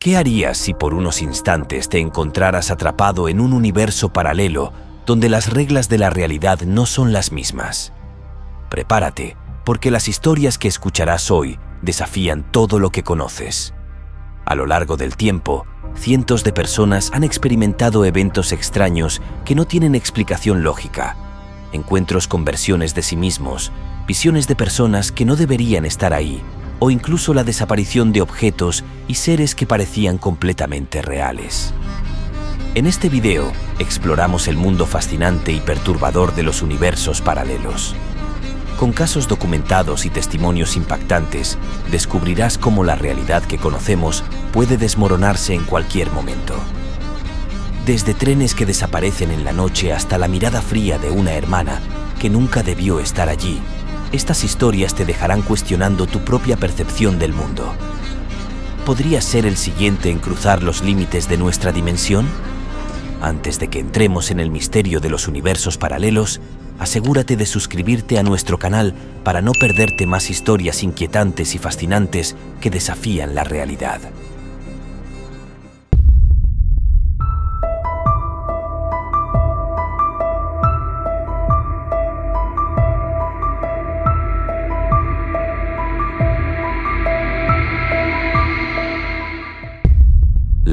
¿Qué harías si por unos instantes te encontraras atrapado en un universo paralelo donde las reglas de la realidad no son las mismas? Prepárate, porque las historias que escucharás hoy desafían todo lo que conoces. A lo largo del tiempo, cientos de personas han experimentado eventos extraños que no tienen explicación lógica. Encuentros con versiones de sí mismos, visiones de personas que no deberían estar ahí, o incluso la desaparición de objetos y seres que parecían completamente reales. En este video, exploramos el mundo fascinante y perturbador de los universos paralelos. Con casos documentados y testimonios impactantes, descubrirás cómo la realidad que conocemos puede desmoronarse en cualquier momento. Desde trenes que desaparecen en la noche hasta la mirada fría de una hermana que nunca debió estar allí, estas historias te dejarán cuestionando tu propia percepción del mundo. ¿Podrías ser el siguiente en cruzar los límites de nuestra dimensión? Antes de que entremos en el misterio de los universos paralelos, asegúrate de suscribirte a nuestro canal para no perderte más historias inquietantes y fascinantes que desafían la realidad.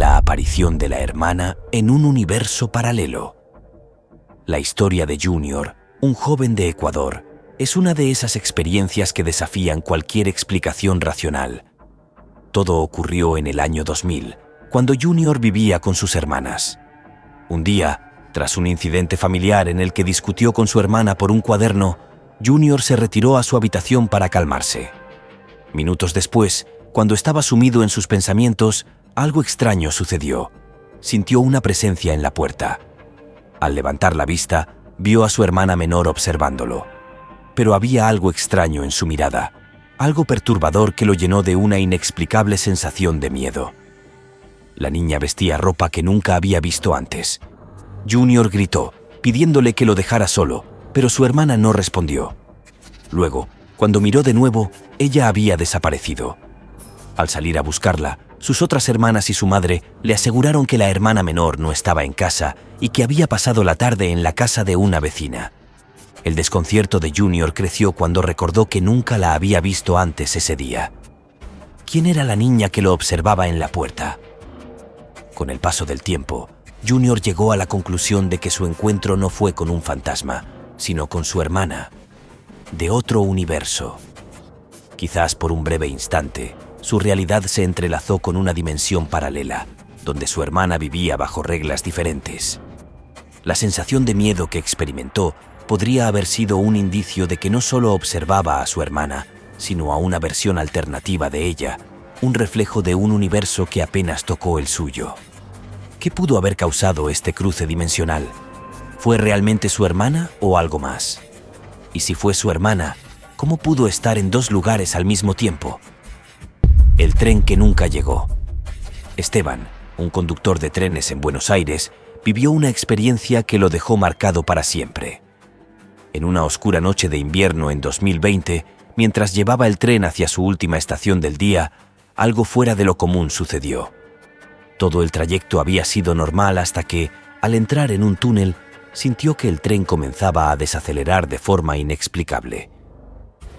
La aparición de la hermana en un universo paralelo. La historia de Junior, un joven de Ecuador, es una de esas experiencias que desafían cualquier explicación racional. Todo ocurrió en el año 2000, cuando Junior vivía con sus hermanas. Un día, tras un incidente familiar en el que discutió con su hermana por un cuaderno, Junior se retiró a su habitación para calmarse. Minutos después, cuando estaba sumido en sus pensamientos, algo extraño sucedió. Sintió una presencia en la puerta. Al levantar la vista, vio a su hermana menor observándolo. Pero había algo extraño en su mirada, algo perturbador que lo llenó de una inexplicable sensación de miedo. La niña vestía ropa que nunca había visto antes. Junior gritó, pidiéndole que lo dejara solo, pero su hermana no respondió. Luego, cuando miró de nuevo, ella había desaparecido. Al salir a buscarla, sus otras hermanas y su madre le aseguraron que la hermana menor no estaba en casa y que había pasado la tarde en la casa de una vecina. El desconcierto de Junior creció cuando recordó que nunca la había visto antes ese día. ¿Quién era la niña que lo observaba en la puerta? Con el paso del tiempo, Junior llegó a la conclusión de que su encuentro no fue con un fantasma, sino con su hermana, de otro universo. Quizás por un breve instante, su realidad se entrelazó con una dimensión paralela, donde su hermana vivía bajo reglas diferentes. La sensación de miedo que experimentó podría haber sido un indicio de que no solo observaba a su hermana, sino a una versión alternativa de ella, un reflejo de un universo que apenas tocó el suyo. ¿Qué pudo haber causado este cruce dimensional? ¿Fue realmente su hermana o algo más? Y si fue su hermana, ¿cómo pudo estar en dos lugares al mismo tiempo? El tren que nunca llegó. Esteban, un conductor de trenes en Buenos Aires, vivió una experiencia que lo dejó marcado para siempre. En una oscura noche de invierno en 2020, mientras llevaba el tren hacia su última estación del día, algo fuera de lo común sucedió. Todo el trayecto había sido normal hasta que, al entrar en un túnel, sintió que el tren comenzaba a desacelerar de forma inexplicable.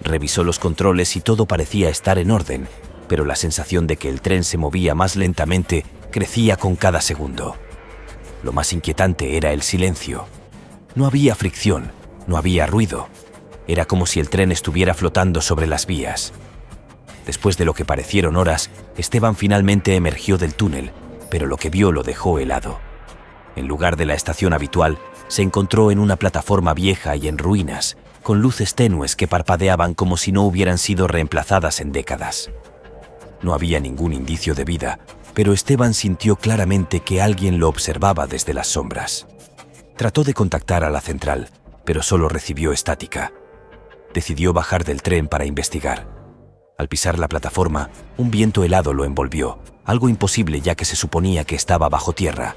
Revisó los controles y todo parecía estar en orden, pero la sensación de que el tren se movía más lentamente crecía con cada segundo. Lo más inquietante era el silencio. No había fricción, no había ruido. Era como si el tren estuviera flotando sobre las vías. Después de lo que parecieron horas, Esteban finalmente emergió del túnel, pero lo que vio lo dejó helado. En lugar de la estación habitual, se encontró en una plataforma vieja y en ruinas, con luces tenues que parpadeaban como si no hubieran sido reemplazadas en décadas. No había ningún indicio de vida, pero Esteban sintió claramente que alguien lo observaba desde las sombras. Trató de contactar a la central, pero solo recibió estática. Decidió bajar del tren para investigar. Al pisar la plataforma, un viento helado lo envolvió, algo imposible ya que se suponía que estaba bajo tierra.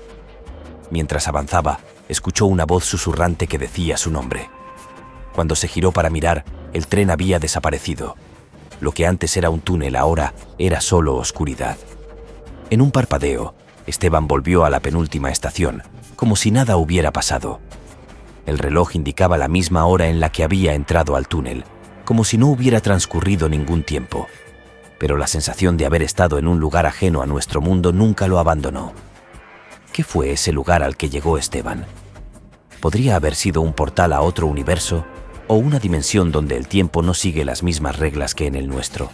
Mientras avanzaba, escuchó una voz susurrante que decía su nombre. Cuando se giró para mirar, el tren había desaparecido. Lo que antes era un túnel ahora era solo oscuridad. En un parpadeo, Esteban volvió a la penúltima estación, como si nada hubiera pasado. El reloj indicaba la misma hora en la que había entrado al túnel, como si no hubiera transcurrido ningún tiempo. Pero la sensación de haber estado en un lugar ajeno a nuestro mundo nunca lo abandonó. ¿Qué fue ese lugar al que llegó Esteban? ¿Podría haber sido un portal a otro universo o una dimensión donde el tiempo no sigue las mismas reglas que en el nuestro?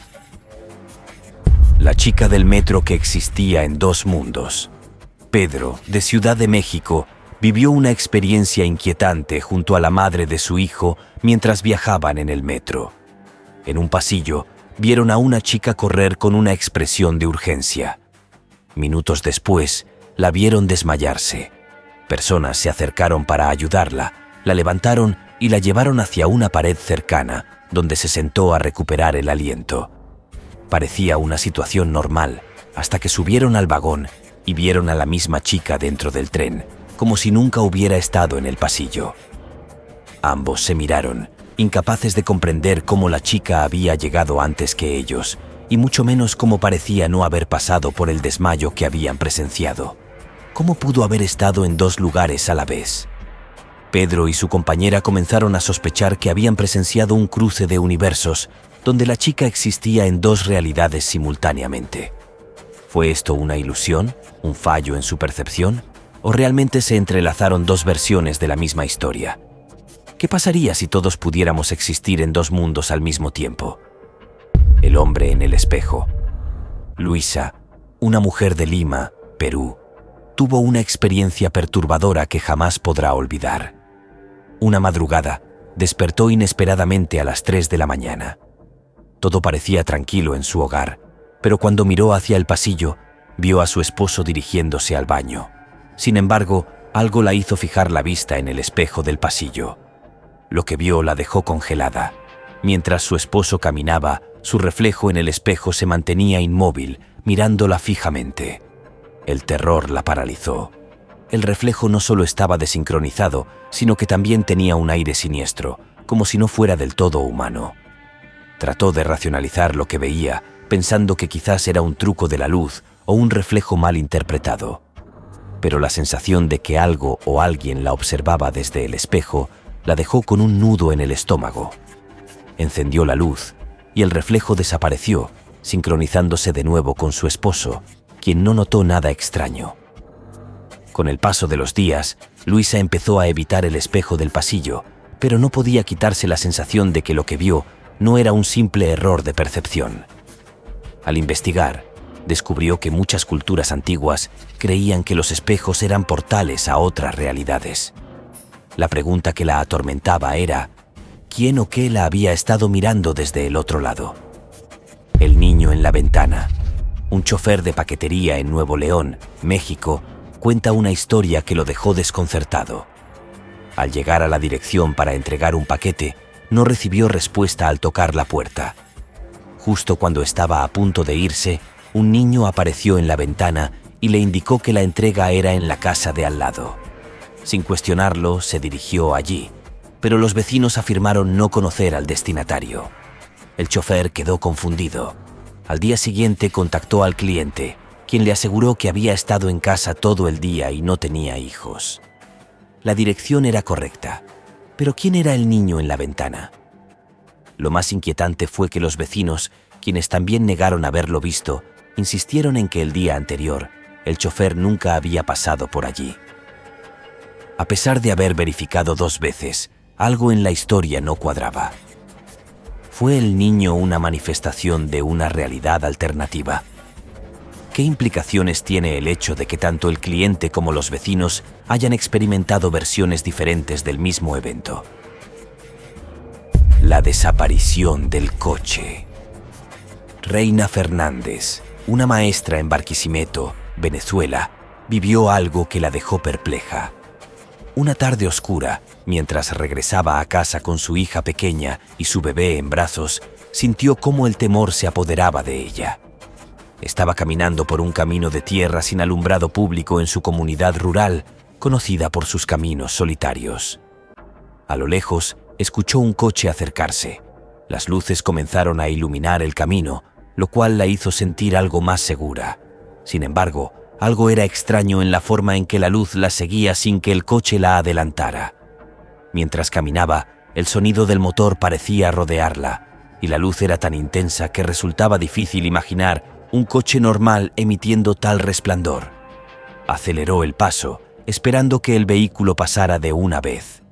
La chica del metro que existía en dos mundos. Pedro, de Ciudad de México, vivió una experiencia inquietante junto a la madre de su hijo mientras viajaban en el metro. En un pasillo, vieron a una chica correr con una expresión de urgencia. Minutos después, la vieron desmayarse. Personas se acercaron para ayudarla, la levantaron y la llevaron hacia una pared cercana, donde se sentó a recuperar el aliento. Parecía una situación normal, hasta que subieron al vagón y vieron a la misma chica dentro del tren, como si nunca hubiera estado en el pasillo. Ambos se miraron, incapaces de comprender cómo la chica había llegado antes que ellos, y mucho menos cómo parecía no haber pasado por el desmayo que habían presenciado. ¿Cómo pudo haber estado en dos lugares a la vez? Pedro y su compañera comenzaron a sospechar que habían presenciado un cruce de universos, donde la chica existía en dos realidades simultáneamente. ¿Fue esto una ilusión, un fallo en su percepción, o realmente se entrelazaron dos versiones de la misma historia? ¿Qué pasaría si todos pudiéramos existir en dos mundos al mismo tiempo? El hombre en el espejo. Luisa, una mujer de Lima, Perú, tuvo una experiencia perturbadora que jamás podrá olvidar. Una madrugada, despertó inesperadamente a las 3 de la mañana. Todo parecía tranquilo en su hogar, pero cuando miró hacia el pasillo, vio a su esposo dirigiéndose al baño. Sin embargo, algo la hizo fijar la vista en el espejo del pasillo. Lo que vio la dejó congelada. Mientras su esposo caminaba, su reflejo en el espejo se mantenía inmóvil, mirándola fijamente. El terror la paralizó. El reflejo no solo estaba desincronizado, sino que también tenía un aire siniestro, como si no fuera del todo humano. Trató de racionalizar lo que veía, pensando que quizás era un truco de la luz o un reflejo mal interpretado. Pero la sensación de que algo o alguien la observaba desde el espejo la dejó con un nudo en el estómago. Encendió la luz y el reflejo desapareció, sincronizándose de nuevo con su esposo, quien no notó nada extraño. Con el paso de los días, Luisa empezó a evitar el espejo del pasillo, pero no podía quitarse la sensación de que lo que vio no era un simple error de percepción. Al investigar, descubrió que muchas culturas antiguas creían que los espejos eran portales a otras realidades. La pregunta que la atormentaba era, ¿quién o qué la había estado mirando desde el otro lado? El niño en la ventana. Un chofer de paquetería en Nuevo León, México, cuenta una historia que lo dejó desconcertado. Al llegar a la dirección para entregar un paquete, no recibió respuesta al tocar la puerta. Justo cuando estaba a punto de irse, un niño apareció en la ventana y le indicó que la entrega era en la casa de al lado. Sin cuestionarlo, se dirigió allí, pero los vecinos afirmaron no conocer al destinatario. El chofer quedó confundido. Al día siguiente contactó al cliente, quien le aseguró que había estado en casa todo el día y no tenía hijos. La dirección era correcta, pero ¿quién era el niño en la ventana? Lo más inquietante fue que los vecinos, quienes también negaron haberlo visto, insistieron en que el día anterior el chofer nunca había pasado por allí. A pesar de haber verificado 2 veces, algo en la historia no cuadraba. ¿Fue el niño una manifestación de una realidad alternativa? ¿Qué implicaciones tiene el hecho de que tanto el cliente como los vecinos hayan experimentado versiones diferentes del mismo evento? La desaparición del coche. Reina Fernández, una maestra en Barquisimeto, Venezuela, vivió algo que la dejó perpleja. Una tarde oscura, mientras regresaba a casa con su hija pequeña y su bebé en brazos, sintió cómo el temor se apoderaba de ella. Estaba caminando por un camino de tierra sin alumbrado público en su comunidad rural, conocida por sus caminos solitarios. A lo lejos, escuchó un coche acercarse. Las luces comenzaron a iluminar el camino, lo cual la hizo sentir algo más segura. Sin embargo, algo era extraño en la forma en que la luz la seguía sin que el coche la adelantara. Mientras caminaba, el sonido del motor parecía rodearla, y la luz era tan intensa que resultaba difícil imaginar un coche normal emitiendo tal resplandor. Aceleró el paso, esperando que el vehículo pasara de una vez.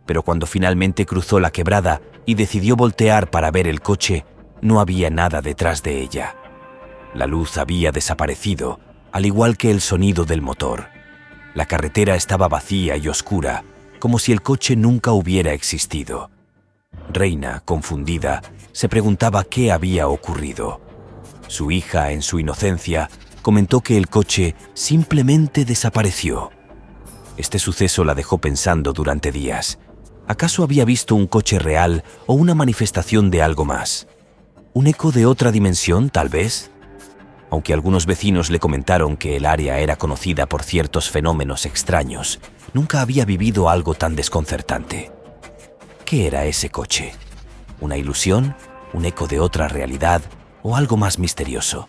Pero cuando finalmente cruzó la quebrada y decidió voltear para ver el coche, no había nada detrás de ella. La luz había desaparecido, al igual que el sonido del motor. La carretera estaba vacía y oscura, como si el coche nunca hubiera existido. Reina, confundida, se preguntaba qué había ocurrido. Su hija, en su inocencia, comentó que el coche simplemente desapareció. Este suceso la dejó pensando durante días. ¿Acaso había visto un coche real o una manifestación de algo más? ¿Un eco de otra dimensión, tal vez? Aunque algunos vecinos le comentaron que el área era conocida por ciertos fenómenos extraños, nunca había vivido algo tan desconcertante. ¿Qué era ese coche? ¿Una ilusión? ¿Un eco de otra realidad? ¿O algo más misterioso?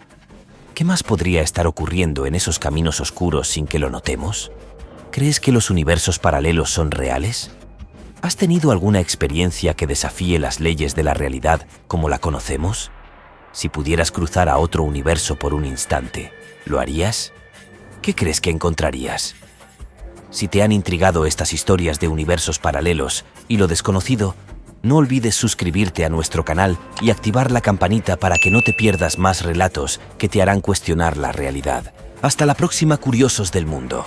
¿Qué más podría estar ocurriendo en esos caminos oscuros sin que lo notemos? ¿Crees que los universos paralelos son reales? ¿Has tenido alguna experiencia que desafíe las leyes de la realidad como la conocemos? Si pudieras cruzar a otro universo por un instante, ¿lo harías? ¿Qué crees que encontrarías? Si te han intrigado estas historias de universos paralelos y lo desconocido, no olvides suscribirte a nuestro canal y activar la campanita para que no te pierdas más relatos que te harán cuestionar la realidad. Hasta la próxima, curiosos del mundo.